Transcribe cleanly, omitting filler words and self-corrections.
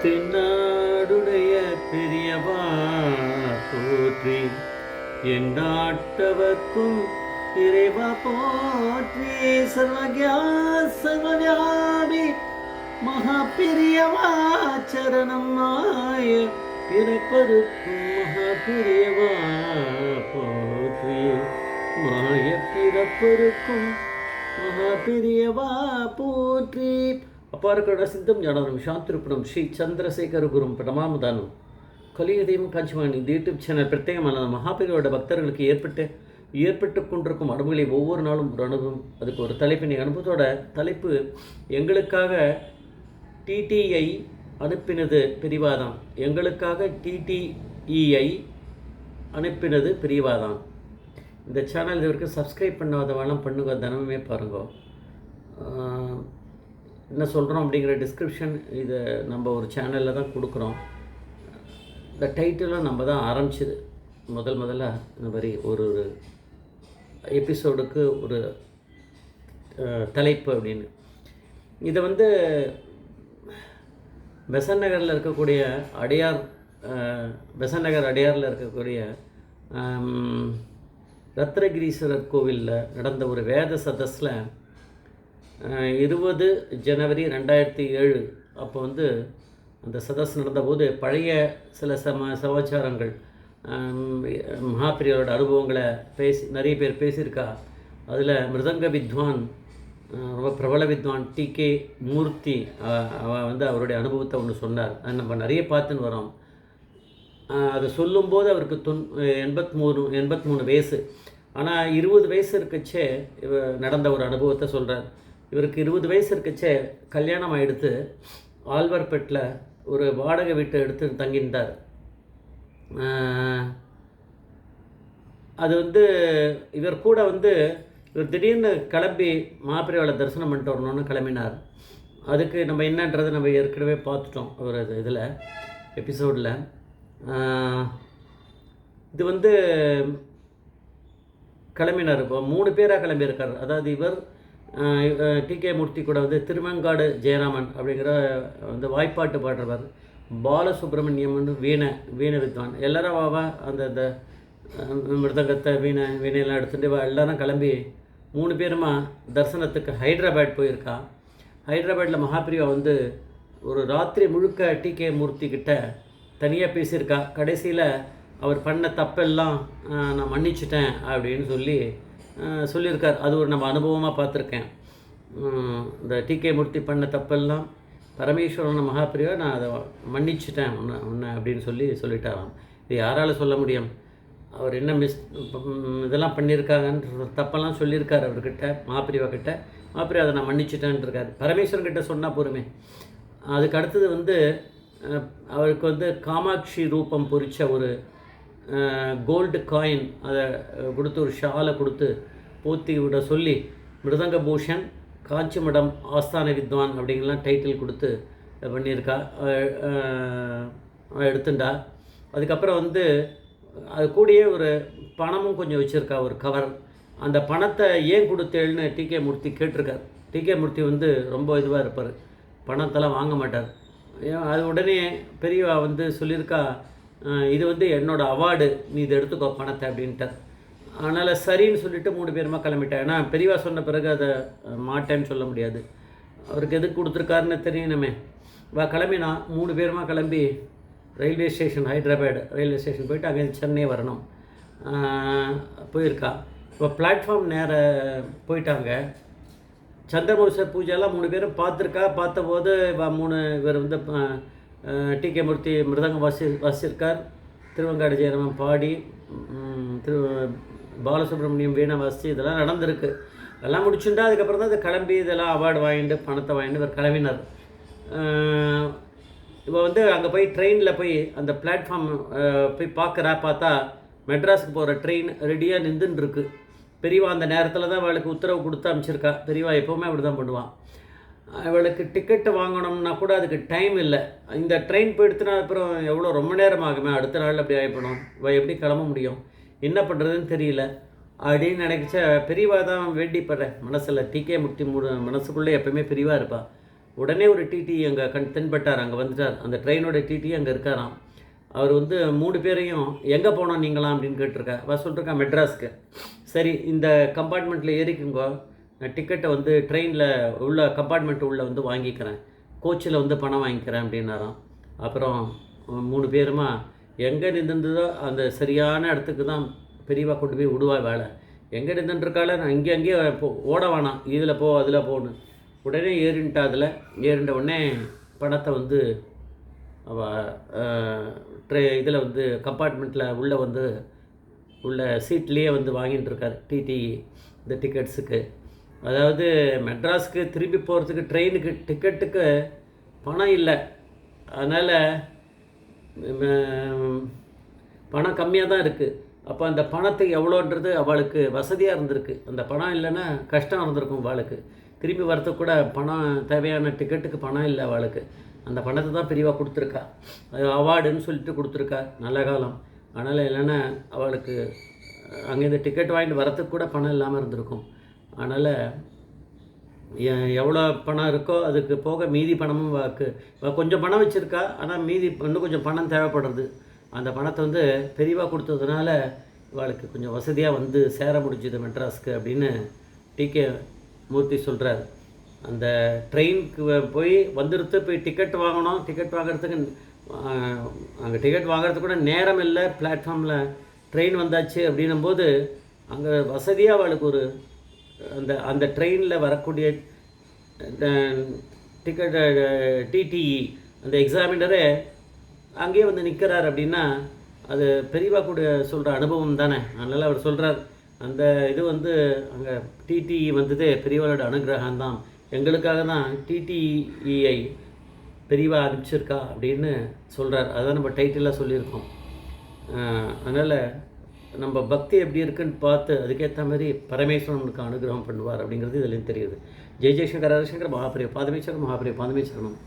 தென்னாடுடைய பெரியவா போற்றி, என் நாட்டவர்க்கும் இறைவா போற்றி. சர்வஜா சர்வவியாபி மகா பெரியவா சரணம் மாய பிறப்பருக்கும் மகா பெரியவா போற்றி. மாய பிறப்பருக்கும் மகா பெரியவா போற்றி. அப்பார்கட சித்தம் ஞானம் சாந்திருப்பணம் ஸ்ரீ சந்திரசேகர குரும் பிரணமாமதானம் கலியுதயம் காஞ்சிமான் இந்த யூடியூப் சேனல் பிரத்யேகமான மகாபெரியோட பக்தர்களுக்கு ஏற்பட்டு கொண்டிருக்கும் அனுபவங்களை ஒவ்வொரு நாளும் ஒரு அனுபவம். அதுக்கு ஒரு தலைப்பினை அனுபவத்தோட தலைப்பு எங்களுக்காக டிடிஐ அனுப்பினது பெரியவாதான். எங்களுக்காக டிடிஇஐ அனுப்பினது பெரியவாதான். இந்த சேனல் இது வரைக்கும் சப்ஸ்கிரைப் பண்ணாதவெல்லாம் பண்ணுங்க, தினமுமே பாருங்க. என்ன சொல்கிறோம் அப்படிங்கிற டிஸ்கிரிப்ஷன் இதை நம்ம ஒரு சேனலில் தான் கொடுக்குறோம். இந்த டைட்டிலும் நம்ம தான் ஆரம்பிச்சது முதல்ல இந்த மாதிரி ஒரு எபிசோடுக்கு ஒரு தலைப்பு அப்படின்னு. இதை வந்து பெசன்ட் நகரில் இருக்கக்கூடிய பெசன்ட் நகர் அடையாரில் இருக்கக்கூடிய ரத்னகிரீஸ்வரர் கோவிலில் நடந்த ஒரு வேத சதஸில் 20 ஜனவரி 2007 அப்போ வந்து அந்த சதஸ் நடந்தபோது பழைய சில சமாச்சாரங்கள் மகாபிரியோட அனுபவங்களை நிறைய பேர் பேசியிருக்கா. அதில் மிருதங்க வித்வான், ரொம்ப பிரபல வித்வான் டிகே மூர்த்தி வந்து அவருடைய அனுபவத்தை ஒன்று சொன்னார். அது நம்ம நிறைய பார்த்துன்னு வரோம். அதை சொல்லும்போது அவருக்கு 83 வயசு. ஆனால் 20 வயசு இருக்கச்சே நடந்த ஒரு அனுபவத்தை சொல்கிறார். இவருக்கு 20 வயசு இருக்கச்சே கல்யாணம் ஆகிடுத்து. ஆழ்வார்பேட்டில் ஒரு வாடகை வீட்டை எடுத்து தங்கியிருந்தார். அது வந்து இவர் கூட வந்து இவர் திடீர்னு கிளம்பி மகாபிரியாவை தரிசனம் பண்ணிட்டு வரணும்னு கிளம்பினார். அதுக்கு நம்ம என்னன்றது நம்ம ஏற்கனவே பார்த்துட்டோம் ஒரு இதில் எபிசோடில். இது வந்து கிளம்பினார். இப்போ 3 பேராக கிளம்பியிருக்கார். அதாவது இவர் டிகே மூர்த்தி கூட வந்து திருமங்காடு ஜெயராமன் அப்படிங்கிற வந்து வாய்ப்பாட்டு பாடுறவர், பாலசுப்ரமணியம்னு வீணை வித்வான், எல்லாரும் அந்த மிருதங்கத்தை வீணையெல்லாம் எடுத்துகிட்டு எல்லாரும் கிளம்பி 3 பேருமா தரிசனத்துக்கு ஹைதராபாத் போயிருக்கா. ஹைதராபாத்தில் மகாபிரியா வந்து ஒரு ராத்திரி முழுக்க டிகே மூர்த்தி கிட்ட தனியாக பேசியிருக்கா. கடைசியில் அவர் பண்ண தப்பெல்லாம் நான் மன்னிச்சிட்டேன் அப்படின்னு சொல்லியிருக்கார். அது ஒரு நம்ம அனுபவமாக பார்த்துருக்கேன். இந்த டிகே மூர்த்தி பண்ண தப்பெல்லாம் பரமேஸ்வரன் மகாபிரியா நான் அதை மன்னிச்சிட்டேன் உன்னை அப்படின்னு சொல்லிட்டாராம். இது யாரால் சொல்ல முடியும்? அவர் என்ன இதெல்லாம் பண்ணியிருக்காங்கன்ற தப்பெல்லாம் சொல்லியிருக்கார் அவர்கிட்ட, மகாபிரிவா கிட்ட. மகாபிரியா அதை நான் மன்னிச்சிட்டேன் இருக்கார். பரமேஸ்வரன் கிட்ட சொன்னால் போருமே. அதுக்கு அடுத்தது வந்து அவருக்கு வந்து காமாட்சி ரூபம் பொறித்த ஒரு கோல்டு காயின் அதை கொடுத்து, ஒரு ஷாலை கொடுத்து போத்தி விட சொல்லி, மிருதங்க பூஷன் காஞ்சிமடம் ஆஸ்தான வித்வான் அப்படிங்கலாம் டைட்டில் கொடுத்து பண்ணியிருக்கா, எடுத்துண்டா. அதுக்கப்புறம் வந்து அது கூடயே ஒரு பணமும் கொஞ்சம் வச்சுருக்கா, ஒரு கவர். அந்த பணத்தை ஏன் கொடுத்தேன்னு டிகே மூர்த்தி கேட்டிருக்கார். டிகே மூர்த்தி வந்து ரொம்ப இதுவாக இருப்பார், பணத்தெல்லாம் வாங்க மாட்டார். அது உடனே பெரியவா வந்து சொல்லியிருக்கா, இது வந்து என்னோடய அவார்டு, நீ இதை எடுத்துக்கோ பணத்தை அப்படின்ட்டார். அதனால் சரின்னு சொல்லிவிட்டு 3 பேருமா கிளம்பிட்டேன். ஏன்னா பெரியவா சொன்ன பிறகு அதை மாட்டேன்னு சொல்ல முடியாது. அவருக்கு எதுக்கு கொடுத்துருக்காருன்னு தெரியணுமே. கிளம்பினா 3 பேருமா கிளம்பி railway station, Hyderabad railway station போயிட்டு அங்கே சென்னை வரணும் போயிருக்கா. இப்போ பிளாட்ஃபார்ம் நேர போயிட்டாங்க. சந்திரமௌச பூஜையெல்லாம் 3 பேரும் பார்த்தபோது இவர் வந்து டிகே மூர்த்தி மிருதங்கம் வாசிச்சிருக்கார், திருவங்காடு ஜெயராமன் பாடி, பாலசுப்ரமணியம் வீணை வாசித்து இதெல்லாம் நடந்திருக்கு. எல்லாம் முடிச்சுட்டா அதுக்கப்புறம் தான் அது கிளம்பி இதெல்லாம் அவார்டு வாங்கிட்டு பணத்தை வாங்கிட்டு இவர் கிளம்பினார். இப்போ வந்து அங்கே போய் ட்ரெயினில் போய் அந்த பிளாட்ஃபார்ம் போய் பார்த்தா மெட்ராஸுக்கு போகிற ட்ரெயின் ரெடியாக நின்றுன்னு. பெரியவா அந்த நேரத்தில் தான் அவளுக்கு உத்தரவு கொடுத்து அனுப்பிச்சிருக்கா. பெரியவா எப்போவுமே அப்படி தான் பண்ணுவான். அவளுக்கு டிக்கெட்டு வாங்கணும்னா கூட அதுக்கு டைம் இல்லை. இந்த ட்ரெயின் போயிடுத்துனா அப்புறம் ரொம்ப நேரம் ஆகுமே, அடுத்த நாள் அப்படி ஆகிப்படும். எப்படி கிளம்ப முடியும், என்ன பண்ணுறதுன்னு தெரியல அப்படின்னு நினைச்ச பெரியவா தான் வேண்டிப்படுறேன் மனசில். டிகே மூர்த்தி மனசுக்குள்ளே எப்போயுமே பெரியவா இருப்பாள். உடனே ஒரு டிடி அங்கே தென்பட்டார், அங்கே வந்துட்டார். அந்த ட்ரெயினோட டிடி அங்கே இருக்காராம். அவர் வந்து 3 பேரையும் எங்கே போனோம் நீங்களாம் அப்படின்னு கேட்டிருக்கா. அவள் சொல்லிருக்கா மெட்ராஸ்க்கு. சரி இந்த கம்பார்ட்மெண்ட்டில் ஏறிக்குங்கோ, நான் டிக்கெட்டை வந்து ட்ரெயினில் உள்ள கம்பார்ட்மெண்ட்டு உள்ளே வந்து வாங்கிக்கிறேன், கோச்சில் வந்து பணம் வாங்கிக்கிறேன் அப்படின்னாராம். அப்புறம் 3 பேருமா எங்கே நின்றுதோ அந்த சரியான இடத்துக்கு தான் பெரியவா கொண்டு போய் விடுவா வேலை. எங்கே நின்றுருக்கால நான் இங்கே அங்கேயே ஓட வேணாம், இதில் போ அதில் போகணும். உடனே ஏறின்ட்டா. அதில் ஏறின்ற உடனே பணத்தை வந்து அவள் இதில் வந்து கம்பார்ட்மெண்ட்டில் உள்ளே வந்து உள்ள சீட்லேயே வந்து வாங்கிட்டு இருக்கார் டிடி இந்த டிக்கெட்ஸுக்கு. அதாவது மெட்ராஸுக்கு திரும்பி போகிறதுக்கு ட்ரெயினுக்கு டிக்கெட்டுக்கு பணம் இல்லை. அதனால் பணம் கம்மியாக தான் இருக்குது. அப்போ அந்த பணத்துக்கு எவ்வளோன்றது அவளுக்கு வசதியாக இருந்திருக்கு. அந்த பணம் இல்லைன்னா கஷ்டம் இருந்திருக்கும் அவளுக்கு. திரும்பி வரத்துக்கு கூட பணம் தேவையான டிக்கெட்டுக்கு பணம் இல்லை அவளுக்கு. அந்த பணத்தை தான் பெரியவா கொடுத்துருக்கா. அது அவார்டுன்னு சொல்லிட்டு கொடுத்துருக்கா, நல்ல காலம். அதனால் இல்லைன்னா அவளுக்கு அங்கேருந்து டிக்கெட் வாங்கிட்டு வரத்துக்கு கூட பணம் இல்லாமல் இருந்திருக்கும். அதனால் எவ்வளோ பணம் இருக்கோ அதுக்கு போக மீதி பணமும் கொஞ்சம் பணம் வச்சுருக்கா. ஆனால் மீதி இன்னும் கொஞ்சம் பணம் தேவைப்படுறது. அந்த பணத்தை வந்து பெரியவா கொடுத்ததுனால இவளுக்கு கொஞ்சம் வசதியாக வந்து சேர முடிஞ்சுது மெட்ராஸ்க்கு அப்படின்னு டிகே மூர்த்தி சொல்கிறார். அந்த ட்ரெயினுக்கு போய் வந்துடுத்து, போய் டிக்கெட் வாங்கணும். டிக்கெட் வாங்குறதுக்கு அங்கே டிக்கெட் வாங்குறதுக்கு கூட நேரம் இல்லை. பிளாட்ஃபார்மில் ட்ரெயின் வந்தாச்சு அப்படின்னும்போது அங்கே வசதியாக அவளுக்கு ஒரு அந்த ட்ரெயினில் வரக்கூடிய டிக்கெட் டிடிஇ அந்த எக்ஸாமினரே அங்கேயே வந்து நிற்கிறார் அப்படின்னா அது பெரியவா கூட சொல்கிற அனுபவம் தானே. அதனால் அவர் சொல்கிறார், அந்த இது வந்து அங்கே டிடிஇ வந்ததே பெரியவாளோட அனுகிரகம் தான், எங்களுக்காக தான் டிடிஇஐ பெரியவா அனுப்பிச்சிருக்கா அப்படின்னு சொல்கிறார். அதான் நம்ம டைட்டிலாக சொல்லியிருக்கோம். அதனால் நம்ம பக்தி எப்படி இருக்குன்னு பார்த்து அதுக்கேற்ற மாதிரி பரமேஸ்வரன் நமக்கு அனுகிரகம் பண்ணுவார் அப்படிங்கிறது இதுலேயும் தெரியுது. ஜெய் ஜெய்சங்கர் ஹரசங்கர் மகாபிரிய பாதமேஸ்வரன் மகாபிரிய பாதமேஸ்வரனும்.